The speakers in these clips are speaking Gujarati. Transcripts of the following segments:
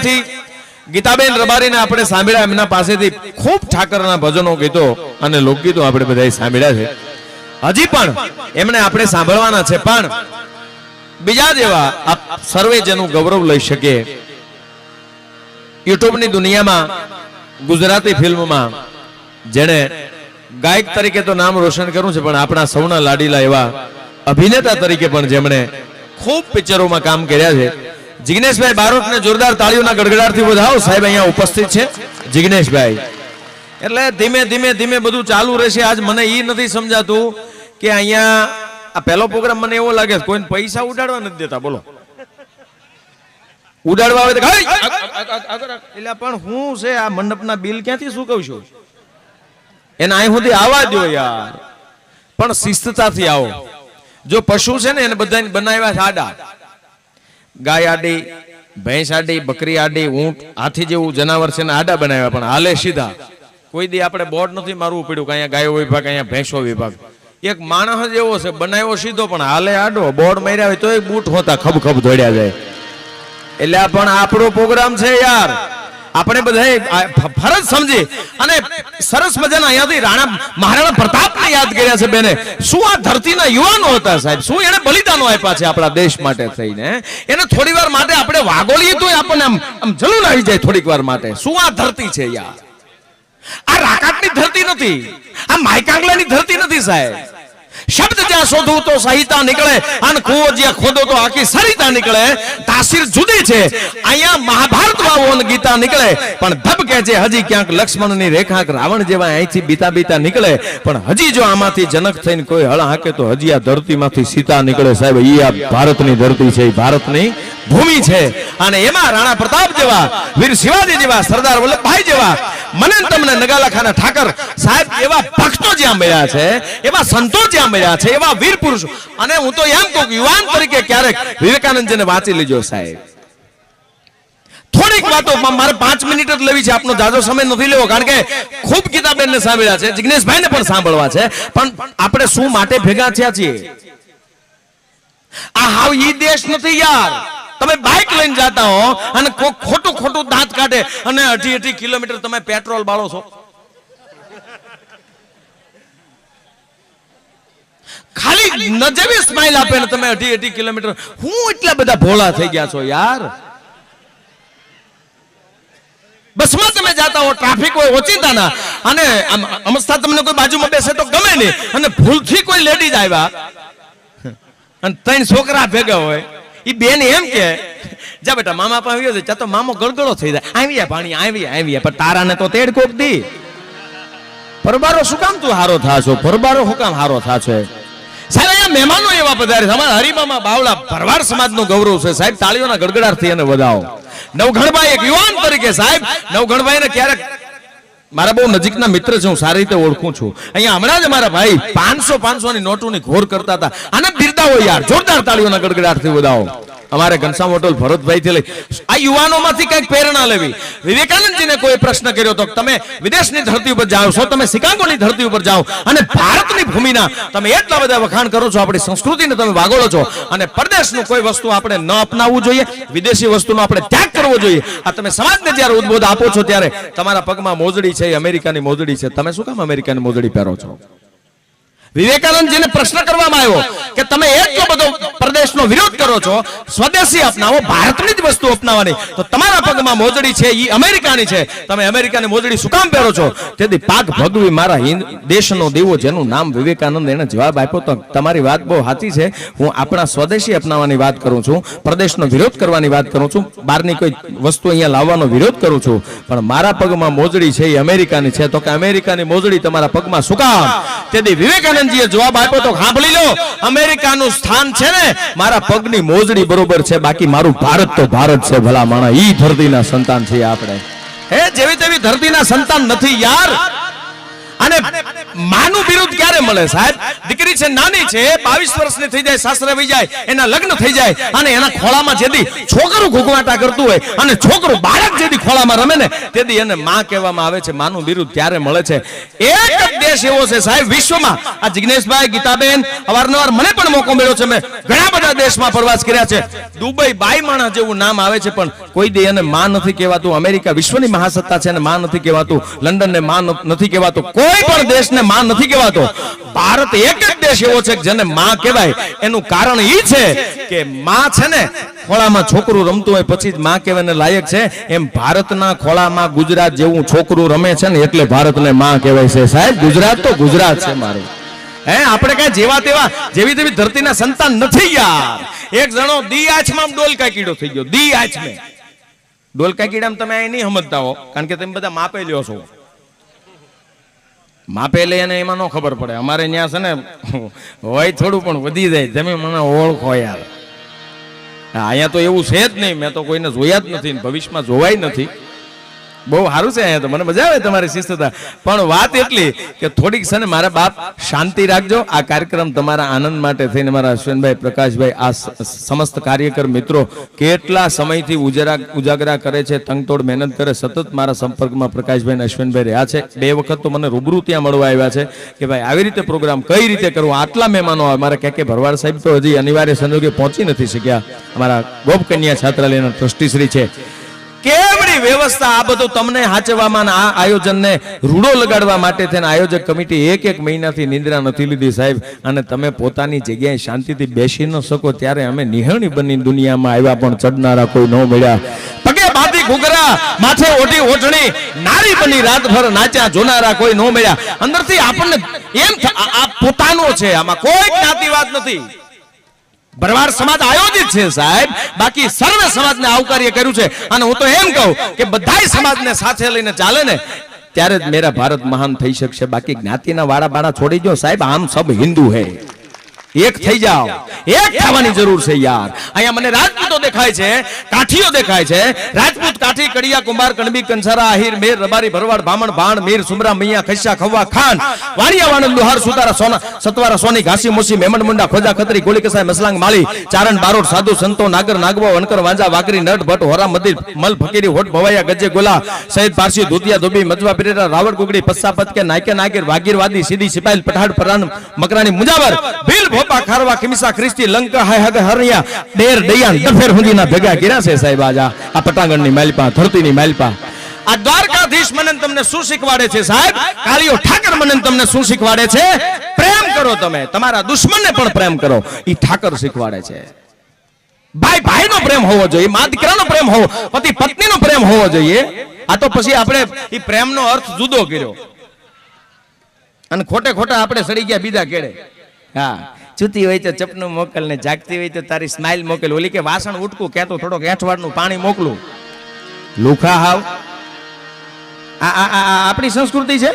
અહીંયાથી ગીતાબેન રબારીને આપણે સાંભળ્યા, એમના પાસેથી ખૂબ ઠાકરના ભજનો, ગીતો અને લોકગીતો આપણે બધાએ સાંભળ્યા છે. હજી પણ એમને આપણે સાંભળવાના છે. પણ બીજા જેવા આપ સર્વે જેનું ગૌરવ લઈ શકે, યુટ્યુબની દુનિયામાં ગુજરાતી ફિલ્મમાં જેણે ગાયક તરીકે તો નામ રોશન કર્યું છે, પણ આપણા સૌના લાડીલા એવા અભિનેતા તરીકે પણ જેમણે ખૂબ પિક્ચરોમાં કામ કર્યા છે, જિગ્નેશભાઈ બારોટને જોરદાર તાળીઓના ગડગડાટથી વધાવો. સાહેબ અહીંયા ઉપસ્થિત છે જિગ્નેશભાઈ. એટલે ધીમે ધીમે ધીમે બધું ચાલુ રહેશે. આજ મને એ નથી સમજાતું કે અહીંયા આ પહેલો પ્રોગ્રામ મને એવો લાગે કોઈને પૈસા ઉડાડવા નથી દેતા. બોલો, ઉડાડવા આવે એટલે પણ હું છે આ મંડપના બિલ ક્યાંથી શું કહું છું, એને અહીં સુધી આવવા દો યાર, પણ શિસ્તતાથી આવો. જો પશુ છે ને એને બધાને બનાવ્યા છે આડા, ગાય આડી, ભેંસ આડી, બકરી આડી, ઊંટ, હાથી જેવું જનાવર છે ને આડા બનાવ્યા, પણ હાલે સીધા. કોઈ દી આપણે બોર્ડ નથી મારવું પડ્યું કે અહીંયા ગાયો વિભાગ, અહીંયા ભેંસો વિભાગ. એક માણસ એવો છે બનાવ્યો સીધો પણ હાલે આડો, બોર્ડ માર્યા હોય તો એ બૂટ હોતા ખબ ખબ દોડ્યા જાય. એટલે આ પણ આપણો પ્રોગ્રામ છે યાર, આપણે બધા ફરજ સમજી અને સરસ મજાના અહીંયાથી રાણા મહારાણા પ્રતાપને યાદ કર્યા છે બેને. શું આ ધરતીના યુવાનો હતા સાહેબ, શું એને બલિદાનો આપ્યા છે આપણા દેશ માટે થઈને. એને થોડી વાર માટે આપણે વાગોળીએ તો આપણને આમ જલૂન આવી જાય થોડીક વાર માટે. શું આ ધરતી છે યાર, આ રાકાટની ધરતી નથી, આ માયકાંગલાની ધરતી નથી સાહેબ. શબ્દ જ્યાં શોધવું તો સહિતા નીકળે, અને કૂવો જ્યાં ખોદો તો આખી સરિતા નીકળે. તાસીર જુદી છે, અહીંયા મહાભારત વાવો અને ગીતા નીકળે, પણ ધબકે છે હજી ક્યાંક લક્ષ્મણની રેખા રાવણ જેવા અહીંથી બીતા બીતા નીકળે. પણ હજી જો આમાંથી જનક થઈને કોઈ હળ હાકે તો હજી આ ધરતીમાંથી સીતા નીકળે સાહેબ. એ આ ભારતની ધરતી છે, ભારતની ભૂમિ છે. અને એમાં રાણા પ્રતાપ જેવા, વીર શિવાજી જેવા, સરદાર વલ્લભભાઈ જેવા, મને તમને નગાલાખાના ઠાકર સાહેબ એવા ભક્તો જ્યાં મળ્યા છે, એવા સંતો જ્યાં મળ્યા છે, એવા વીર પુરુષો. અને હું તો એમ કહું યુવાન તરીકે ક્યારેક વિવેકાનંદજીને વાંચી લેજો સાહેબ. થોડીક વાતો મારે 5 મિનિટ જ લેવી છે, આપનો જાજો સમય નથી લેવો, કારણ કે ખૂબ ગીતાબેનને સાંભળ્યા છે, જિગ્નેશભાઈને પણ સાંભળવા છે. પણ આપણે શું માટે ભેગા થયા છીએ? આ હાવ ઈ દેશ નથી યાર. તમે બાઇક લઈને જાતા હો અને ખોટું ખોટું દાંત કાઢે અને 80 કિલોમીટર તમે પેટ્રોલ બાળો છો. ખાલી નજવી સ્માઈલ આપે ને તમે 80 કિલોમીટર. હું એટલા બધા ભોળા થઈ ગયા છો યાર. બસમાં તમે જાતા હો, ટ્રાફિક હોય ઓચિંતાના, અને અમસ્તા તમને કોઈ બાજુમાં બેસે તો ગમે નહીં, અને ભૂલથી કોઈ લેડીઝ આવ્યા અને 3 છોકરા ભેગા હોય, ઈ બેન એમ કે જા બેટા મામા પાસે આવ્યો છે, ચા તો મામો ગળગળો થઈ જાય, આવ્યા પાણી આવ્યા. પણ તારાને તો તેડ કોક દી. પરબારો શું કામ તું હારો થાશો? પરબારો શું કામ હારો થાશો? સાહેબ અહીંયા મહેમાનો એવા પધારે છે. અમારા હરિમામા બાવળા ભરવાડ સમાજનું ગૌરવ છે સાહેબ. તાળીઓના ગડગડાટથી એને વધાવો. નવઘણભાઈ એક યુવાન તરીકે સાહેબ, નવઘણભાઈને ક્યારેક મારા બહુ નજીકના મિત્ર છે, હું સારી રીતે ઓળખું છું. અહીંયા હમણાં જ અમારા ભાઈ 500 ની નોટોની ઘોર કરતા હતા. આને બિરદાવો યાર, જોરદાર તાળીઓના ગડગડાટથી વધાવો. અમારે ઘનશ્યામ હોટલ ભરતભાઈ થી લઈ આ યુવાનોમાંથી કઈક પ્રેરણા લેવી. વિવેકાનંદજીને કોઈ પ્રશ્ન કર્યો તો તમે વિદેશની ધરતી ઉપર જાઓ છો, તમે શિકાગોની ધરતી ઉપર જાઓ અને ભારતની ભૂમિના તમે એટલા બધા વખાણ કરો છો, આપણી સંસ્કૃતિને તમે વાગોળો છો, અને પરદેશનું કોઈ વસ્તુ આપણે ન અપનાવવું જોઈએ, વિદેશી વસ્તુનો આપણે ત્યાગ કરવો જોઈએ. આ તમે સમાજને જ્યારે ઉદ્બોધ આપો છો ત્યારે તમારા પગમાં મોજડી છે, અમેરિકાની મોજડી છે, તમે શું કામ અમેરિકાની મોજડી પહેરો છો? વિવેકાનંદજીને પ્રશ્ન કરવામાં આવ્યો કે તમે એટલો બધો પ્રદેશનો વિરોધ કરો છો, સ્વદેશી અપનાવો, ભારતની જ વસ્તુ અપનાવવાની, તો તમારા પગમાં મોજડી છે એ અમેરિકાની છે, તમે અમેરિકાની મોજડી શું કામ પહેરો છો? તેથી પાક ભગવી મારા દેશનો દીવો, જેનું નામ વિવેકાનંદ, એને જવાબ આપ્યો તો તમારી વાત બહુ સાચી છે. હું આપણા સ્વદેશી અપનાવવાની વાત કરું છું, પ્રદેશનો વિરોધ કરવાની વાત કરું છું, બહારની કોઈ વસ્તુ અહીંયા લાવવાનો વિરોધ કરું છું, પણ મારા પગમાં મોજડી છે એ અમેરિકાની છે. તો કે અમેરિકાની મોજડી તમારા પગમાં શું કામ? તેથી વિવેકાનંદજીએ જવાબ આપ્યો તો સાંભળી લો, અમેરિકાનું સ્થાન છે ને મારા પગની મોજડી બરોબર છે, બાકી મારું ભારત તો ભારત છે. ભલા માણા, ઈ ધરતીના સંતાન છીએ આપણે. હે જેવી તેવી ધરતીના સંતાન નથી યાર. અને માનું વિરુદ્ધ ક્યારે મળે સાહેબ? દીકરી છે નાની છે, 22 વર્ષની થઈ જાય, સાસરે વઈ જાય, એના લગ્ન થઈ જાય, અને એના ખોળામાં જેદી છોકરું ઘૂઘવાટા કરતું હોય અને છોકરું બાળક જેદી ખોળામાં રમે ને તેદી એને માં કહેવામાં આવે છે. માનું વિરુદ્ધ ત્યારે મળે છે. એક જ દેશ એવો છે સાહેબ વિશ્વમાં, આ જિગ્નેશભાઈ, ગીતાબેન, અવારનવાર મને પણ મોકો મળ્યો છે, મેં ઘણા બધા બધા દેશમાં પ્રવાસ કર્યા છે. દુબઈ બાઈમાણા જેવું નામ આવે છે, પણ કોઈ દે એને માં નથી કહેવાતું. અમેરિકા વિશ્વની મહાસત્તા છે, એને માં નથી કહેવાતું. લંડનને માં નથી કહેવાતું. કોઈ પણ દેશને માં નથી કહેવાતો. ભારત એક જ દેશ એવો છે કે જેને માં કહેવાય. એનું કારણ એ છે કે માં છે ને ખોળામાં છોકરું રમતું હોય પછી જ માં કહેવાને લાયક છે. એમ ભારતના ખોળામાં ગુજરાત જેવું છોકરું રમે છે ને એટલે ભારતને માં કહેવાય છે. સાહેબ, ગુજરાત તો ગુજરાત છે મારું. આપણે કઈ જેવા તેવા જેવી તેવી ધરતીના સંતાન નથી યાર. એક જણો દી આંચમાં ડોલકા કીડો થઈ ગયો. દી આંચમે ડોલકા કીડામાં તમે અહીં નહીં સમજતા હો, કારણ કે તમે બધા માપે લ્યો છો. માપે લે એને એમાં ન ખબર પડે. અમારે ત્યાં છે ને હોય થોડું પણ વધી જાય. તમે મને ઓળખો યાર. અહીંયા તો એવું છે જ નહીં. મેં તો કોઈને જોયા જ નથી, ભવિષ્યમાં જોવાય નથી. બહુ સારું છે અહીંયા તો, મને મજા આવે તમારી શિસ્તતા. પણ વાત એટલી કે થોડીક છે ને મારા બાપ શાંતિ રાખજો. આ કાર્યક્રમ તમારા આનંદ માટે થઈને મારા અશ્વિનભાઈ, પ્રકાશભાઈ, આ સમસ્ત કાર્યકર મિત્રો કેટલા સમયથી ઉજાગરા કરે છે, તંગતોડ મહેનત કરે. સતત મારા સંપર્કમાં પ્રકાશભાઈ અને અશ્વિનભાઈ રહ્યા છે. 2 વખત તો મને રૂબરૂ ત્યાં મળવા આવ્યા છે કે ભાઈ આવી રીતે પ્રોગ્રામ કઈ રીતે કરવો. આટલા મહેમાનો આવે. મારા કે ભરવાડ સાહેબ તો હજી અનિવાર્ય સંજોગે પહોંચી નથી શક્યા. અમારા ગોપકન્યા છાત્રાલયના ટ્રસ્ટીશ્રી છે. કેવડી વ્યવસ્થા આ બધું તમને હાચવામાં, આ આયોજનને રૂડો લગાડવા માટે થઈને આયોજક કમિટી એક મહિનાથી નિંદ્રા નથી લીધી સાહેબ. અને તમે પોતાની જગ્યાએ શાંતિથી બેસી ન શકો ત્યારે અમે નિહળની બની દુનિયામાં આવ્યા, પણ ચડનારા કોઈ ન મળ્યા. પગે બાંધી ઘૂઘરા, માથે ઓઢી ઓઢણી, નારી બની રાતભર નાચ્યા, જોનારા કોઈ ન મળ્યા. અંદરથી આપણને એમ આ પોતાનો છે, આમાં કોઈ જ્ઞાતિવાદ નથી. ભરવાડ સમાજ આયોજિત છે સાહેબ, બાકી સર્વે સમાજને આવકાર્ય કર્યું છે. અને હું તો એમ કહું કે બધાય સમાજને સાથે લઈને ચાલે ને ત્યારે જ મેરા ભારત મહાન થઈ શકશે. બાકી જ્ઞાતિના વાડા બાડા છોડી દો સાહેબ. આમ સબ હિન્દુ હે, એક થઈ જાઓ. એક થવાની જરૂર છે યાર. અહીંયા મને રાજપૂતો દેખાય છે, કાઠીઓ દેખાય છે. રાજપૂત, કાઠી, કડિયા, કુંભાર, કણબી, કંસારા, આહિર, મેર, રબારી, ભરવાડ, ભામણ, ભાણ, મીર, સુમરા, મૈયા, ખસ્યા, ખવ્વા, ખાન, વાણિયા, વાણંદ, લુહાર, સુતારા, સોના, સતવારા, સોની, ઘાસી, મુસી, મેમણ, મુંડા, ખોજા, ખત્રી, ગોળી, કસાઈ, મસલાંગ, માળી, ચારણ, બારોટ, સાધુ, સંતો, નાગર, નાગવો, વનકર, વાંજા, વાકરી, નટ, ભટ્ટ, હોરા, મદિર, મલ, ફકીરી, હોટ, ભવાયા, ગજે, ગોલા, સૈયદ, પારસી, ધોતિયા, ધોબી, મજવા, પીરેરા, રાવળ, ગુગડી, પસ્સા, પતકે, નાયકે, નાગીર, વાગીર, વાદી, સીધી, સિપાઈ, પઠાડ, પરાન, મકરાણી, મુજાવર, ભીલ, ભોપા, ખારવા, ખિમિસા, ખ્રિસ્તી, લંકા, હાય, હગ, હરિયા, ડેર, દયાન, દફેર હુંદીના ભેગા કર્યા છે સાહેબ. આ પટાંગણની માલપા, ધરતીની માલપા. આ દ્વારકાધીશ મને તમને શું શીખવાડે છે સાહેબ? કાળીઓ ઠાકર મને તમને શું શીખવાડે છે? પ્રેમ કરો તમે, તમારા દુશ્મનને પણ પ્રેમ કરો. ઈ ઠાકર શીખવાડે છે. ભાઈ ભાઈનો પ્રેમ હોવો જોઈએ, મા દીકરાનો પ્રેમ હોવો, પતિ પત્નીનો પ્રેમ હોવો જોઈએ. આ તો પછી આપણે ઈ પ્રેમનો અર્થ જુદો કર્યો અને ખોટે ખોટા આપણે સડી ગયા બીજા કેડે. હા, ચૂતી હોય તો ચપનું મોકલ ને જાગતી હોય તો તારી સ્માઈલ મોકલ. ઓલી કે વાસણ ઉટકું કે તો થોડોક એઠવાડનું પાણી મોકલું. લુખા હાવ. આ આપણી સંસ્કૃતિ છે.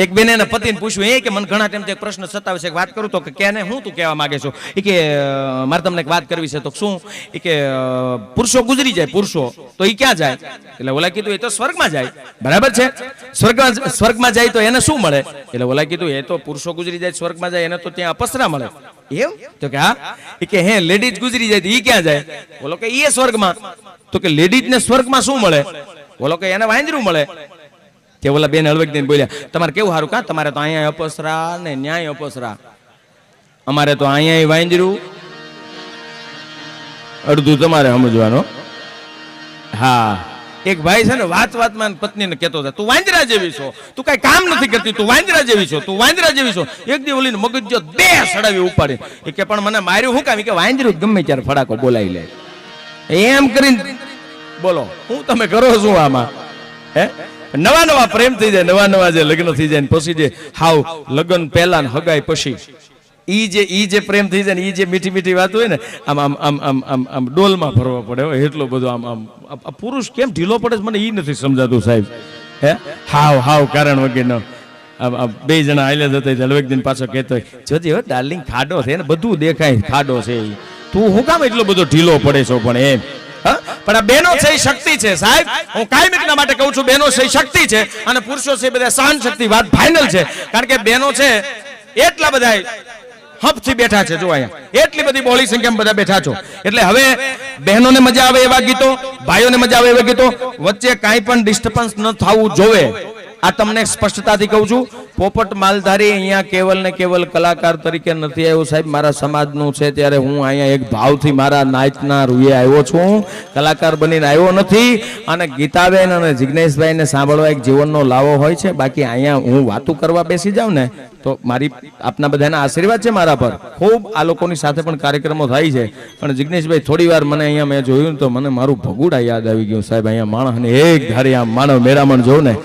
એક બેન એના પતિને પૂછ્યું કે મને ઘણા ટાઈમથી એક પ્રશ્ન સતાવે છે, વાત કરું તો કે ને હું તું કહેવા માંગે છો? એ કે મારે તમને એક વાત કરવી છે. તો શું? એ કે પુરુષો ગુજરી જાય, પુરુષો તો એ ક્યાં જાય? એટલે ઓલા કીધું એ તો સ્વર્ગમાં જાય. બરાબર છે, સ્વર્ગમાં જાય તો એને શું મળે? એટલે ઓલા કીધું એ તો પુરુષો ગુજરી જાય સ્વર્ગમાં જાય એને તો ત્યાં અપસરા મળે. એમ? તો કે હા. એ કે હે લેડીઝ ગુજરી જાય તો એ ક્યાં જાય? બોલો કે એ સ્વર્ગમાં. તો કે લેડીઝ ને સ્વર્ગમાં શું મળે? બોલો કે એને વાંદરું મળે. તે ઓલા બેન હળવેક દઈને બોલ્યા, તમારે કેવું સારું કા? તમારે તો અહીંયા અપસરા ને ન્યાય અપસરા, અમારે તો અહીંયા વાંદરું. અડધું તમારે સમજવાનું. હા, એક ભાઈ છે ને વાતમાં પત્નીને કહેતો હતો, તું વાંદરા જેવી છો, તું કઈ કામ નથી કરતી, તું વાંદરા જેવી છો, તું વાંદરા જેવી છો. એક દી ઓલીને મગજ જો 2 સડાવી ઉપાડી. એ કે પણ મને માર્યું શું કામ? કે વાંદરું ગમે ત્યારે ફડાકો બોલાવી લે. એમ કરીને બોલો હું તમે કરો શું આમાં? હે, નવા પ્રેમ થઈ જાય, નવા જે લગ્ન થઈ જાય પછી જે હાવ લગ્ન પહેલા ને હગાઈ પછી ઈ જે પ્રેમ થઈ જાય ને ઈ જે મીઠી મીઠી વાત હોય ને આમ આમ આમ આમ આમ આમ ડોલમાં ફરવા પડે. એટલો બધો આમ આમ પુરુષ કેમ ઢીલો પડે મને ઈ નથી સમજાતું સાહેબ. હે, હાવ કારણ વગેરે આમ 2 જણા આયલા જતા હલવેક દિન પાછો કહેતો હોય, જોજી હો ડાર્લિંગ ખાડો છે ને બધું દેખાય, ખાડો છે. તું હું કામ એટલો બધો ઢીલો પડે છો? પણ એમ પણ આ બહેનો છે એ શક્તિ છે સાહેબ. હું કાયમિકના માટે કહું છું, બહેનો છે એ શક્તિ છે અને પુરુષો છે બધા સહન શક્તિ. વાત ફાઇનલ છે, કારણ કે બહેનો છે એટલા બધા હપથી બેઠા છે. જો અહીંયા એટલી બધી બહોળી સંખ્યામાં બધા બેઠા છો. એટલે હવે બહેનોને મજા આવે એવા ગીતો, ભાઈઓને મજા આવે એવા ગીતો, વચ્ચે કાંઈ પણ ડિસ્ટર્બન્સ ન થવું જોવે. આ તમને સ્પષ્ટતાથી કહું છું. પોપટ માલધારી અહીંયા કેવલ ને કેવલ કલાકાર તરીકે નથી આવ્યો સાહેબ, મારા સમાજનું છે ત્યારે હું અહીંયા એક ભાવથી મારા નાચના રૂએ આવ્યો છું, કલાકાર બનીને આવ્યો નથી. અને ગીતાબેન અને જિગ્નેશભાઈને સાંભળવા એક જીવનનો લાવો હોય છે. બાકી અહીંયા હું વાતું કરવા બેસી જાઉં ને તો મારી આપના બધાના આશીર્વાદ છે મારા પર, ખૂબ આ લોકોની સાથે પણ કાર્યક્રમો થાય છે. પણ જિગ્નેશભાઈ થોડી વાર મને અહીંયા મેં જોયું તો મને મારું ભગુડા યાદ આવી ગયું સાહેબ. અહીંયા માણસને એક ધારી આમ માનવ મેરામણ જોઉં ને